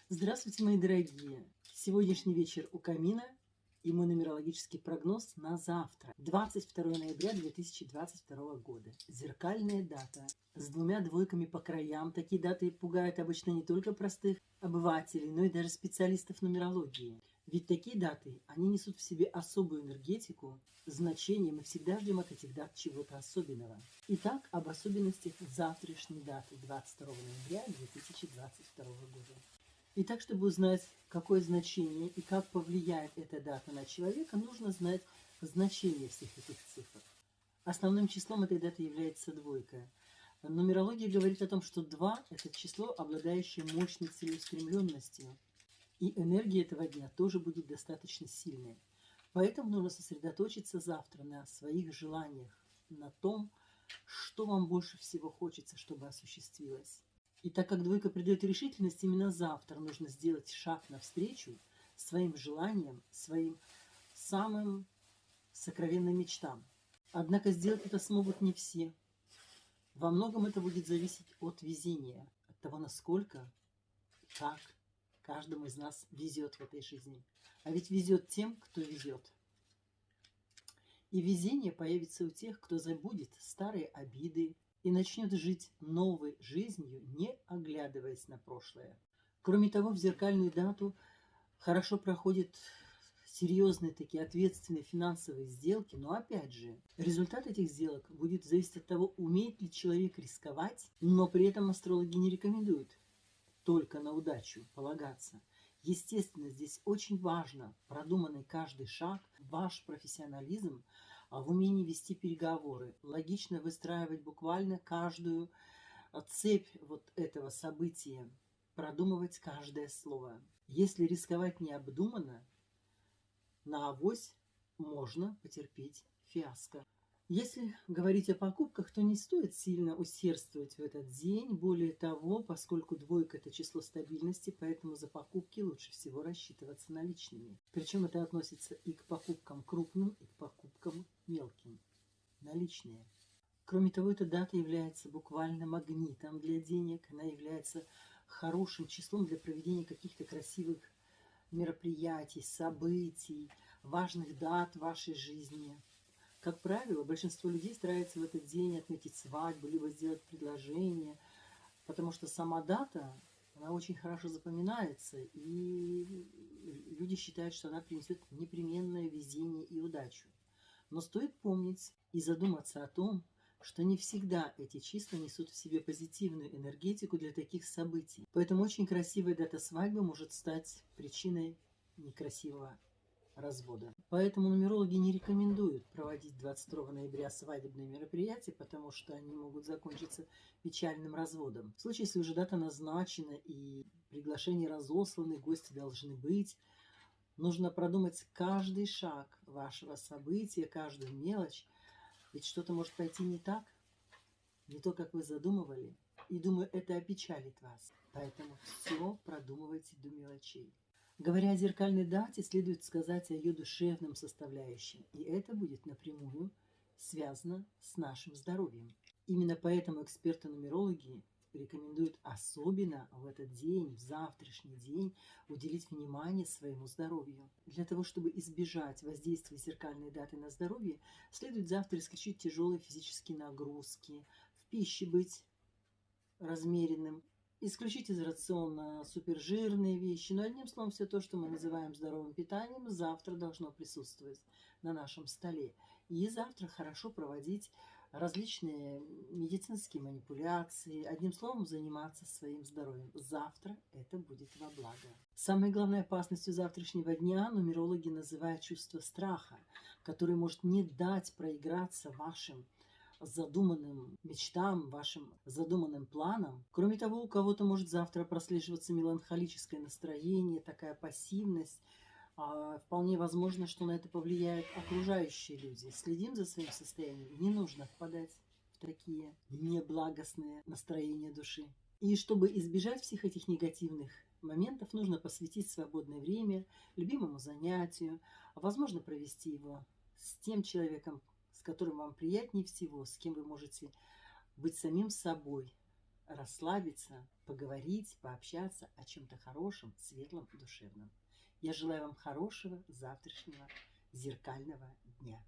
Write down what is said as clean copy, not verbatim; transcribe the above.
Здравствуйте, мои дорогие! Сегодняшний вечер у камина и мой нумерологический прогноз на завтра, 22 ноября 2022 года. Зеркальная дата с двумя двойками по краям. Такие даты пугают обычно не только простых обывателей, но и даже специалистов нумерологии. Ведь такие даты, они несут в себе особую энергетику, значение, мы всегда ждем от этих дат чего-то особенного. Итак, об особенностях завтрашней даты, 22 ноября 2022 года. Итак, чтобы узнать, какое значение и как повлияет эта дата на человека, нужно знать значение всех этих цифр. Основным числом этой даты является двойка. Нумерология говорит о том, что 2 – это число, обладающее мощной целеустремленностью, и энергия этого дня тоже будет достаточно сильной. Поэтому нужно сосредоточиться завтра на своих желаниях, на том, что вам больше всего хочется, чтобы осуществилось. И так как двойка придает решительность, именно завтра нужно сделать шаг навстречу своим желаниям, своим самым сокровенным мечтам. Однако сделать это смогут не все. Во многом это будет зависеть от везения, от того, насколько, как каждому из нас везет в этой жизни. А ведь везет тем, кто везет. И везение появится у тех, кто забудет старые обиды и начнет жить новой жизнью, не оглядываясь на прошлое. Кроме того, в зеркальную дату хорошо проходят серьезные такие ответственные финансовые сделки, но опять же, результат этих сделок будет зависеть от того, умеет ли человек рисковать, но при этом астрологи не рекомендуют только на удачу полагаться. Естественно, здесь очень важно продуманный каждый шаг, ваш профессионализм в умении вести переговоры, логично выстраивать буквально каждую цепь вот этого события, продумывать каждое слово. Если рисковать необдуманно, на авось можно потерпеть фиаско. Если говорить о покупках, то не стоит сильно усердствовать в этот день. Более того, поскольку двойка – это число стабильности, поэтому за покупки лучше всего рассчитываться наличными. Причем это относится и к покупкам крупным, и к покупкам мелким. Наличные. Кроме того, эта дата является буквально магнитом для денег. Она является хорошим числом для проведения каких-то красивых мероприятий, событий, важных дат в вашей жизни. Как правило, большинство людей старается в этот день отметить свадьбу, либо сделать предложение, потому что сама дата, она очень хорошо запоминается, и люди считают, что она принесет непременное везение и удачу. Но стоит помнить и задуматься о том, что не всегда эти числа несут в себе позитивную энергетику для таких событий. Поэтому очень красивая дата свадьбы может стать причиной некрасивого развода. Поэтому нумерологи не рекомендуют проводить 22 ноября свадебные мероприятия, потому что они могут закончиться печальным разводом. В случае, если уже дата назначена и приглашения разосланы, гости должны быть, нужно продумать каждый шаг вашего события, каждую мелочь, ведь что-то может пойти не так, не то, как вы задумывали, и думаю, это опечалит вас. Поэтому все продумывайте до мелочей. Говоря о зеркальной дате, следует сказать о ее душевном составляющем, и это будет напрямую связано с нашим здоровьем. Именно поэтому эксперты-нумерологи рекомендуют особенно в этот день, в завтрашний день, уделить внимание своему здоровью. Для того, чтобы избежать воздействия зеркальной даты на здоровье, следует завтра исключить тяжелые физические нагрузки, в пище быть размеренным, исключить из рациона супержирные вещи. Но одним словом, все то, что мы называем здоровым питанием, завтра должно присутствовать на нашем столе. И завтра хорошо проводить различные медицинские манипуляции. Одним словом, заниматься своим здоровьем. Завтра это будет во благо. Самой главной опасностью завтрашнего дня нумерологи называют чувство страха, которое может не дать проиграться вашим задуманным мечтам, вашим задуманным планам. Кроме того, у кого-то может завтра прослеживаться меланхолическое настроение, такая пассивность. Вполне возможно, что на это повлияют окружающие люди. Следим за своим состоянием. Не нужно впадать в такие неблагостные настроения души. И чтобы избежать всех этих негативных моментов, нужно посвятить свободное время любимому занятию, возможно, провести его с тем человеком, с которым вам приятнее всего, с кем вы можете быть самим собой, расслабиться, поговорить, пообщаться о чем-то хорошем, светлом, душевном. Я желаю вам хорошего завтрашнего зеркального дня.